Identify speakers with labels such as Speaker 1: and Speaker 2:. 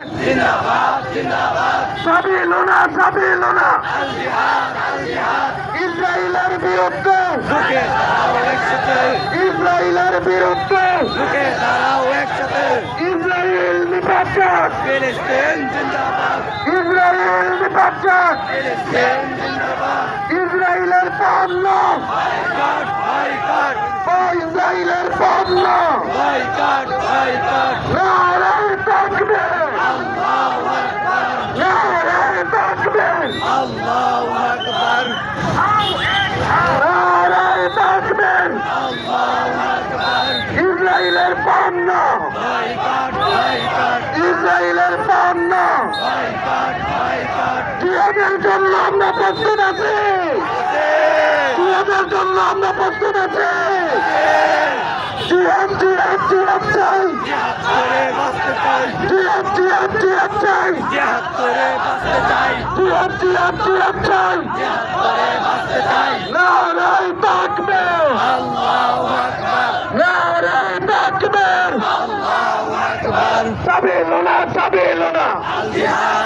Speaker 1: জিন্দাবাদ জিন্দাবাদ
Speaker 2: সাবিলুনা সাবিলুনা
Speaker 1: আল জিহাদ আল জিহাদ
Speaker 2: ইসরায়েলের বিরুদ্ধে
Speaker 1: রুখে দাঁড়াও একসাথে
Speaker 2: ইসরায়েলের বিরুদ্ধে
Speaker 1: রুখে দাঁড়াও একসাথে
Speaker 2: ইসরায়েল নিপাত
Speaker 1: ফিলিস্তিন জিন্দাবাদ
Speaker 2: ইসরায়েল নিপাত
Speaker 1: ফিলিস্তিন জিন্দাবাদ
Speaker 2: ইসরায়েলের পণ্য
Speaker 1: বয়কট বয়কট
Speaker 2: ইসরায়েলের পণ্য
Speaker 1: বয়কট বয়কট
Speaker 2: নারায়ে তাকবীর
Speaker 1: আল্লাহু আকবার
Speaker 2: নারায়ে তাকবীর
Speaker 1: আল্লাহু আকবার
Speaker 2: নারায়ে তাকবীর
Speaker 1: আল্লাহু আকবার
Speaker 2: ইসরায়েলের পণ্য
Speaker 1: বয়কট বয়কট
Speaker 2: ইসরায়েলের পণ্য
Speaker 1: বয়কট বয়কট
Speaker 2: জিহাদের জন্য আমরা প্রস্তুত আছি জিহাদের জন্য আমরা প্রস্তুত আছি জিহাদ জিহাদ জিহাদ চাই
Speaker 1: জিহাদ করে বাঁচতে চাই
Speaker 2: জিহাদ জিহাদ জিহাদ চাই
Speaker 1: জিহাদ করে বাঁচতে চাই
Speaker 2: জিহাদ জিহাদ জিহাদ চাই
Speaker 1: জিহাদ করে বাঁচতে চাই
Speaker 2: নারায়ে তাকবীর
Speaker 1: আল্লাহু আকবার
Speaker 2: নারায়ে তাকবীর
Speaker 1: আল্লাহু আকবার
Speaker 2: সাবিলুনা সাবিলুনা
Speaker 1: আল জিহাদ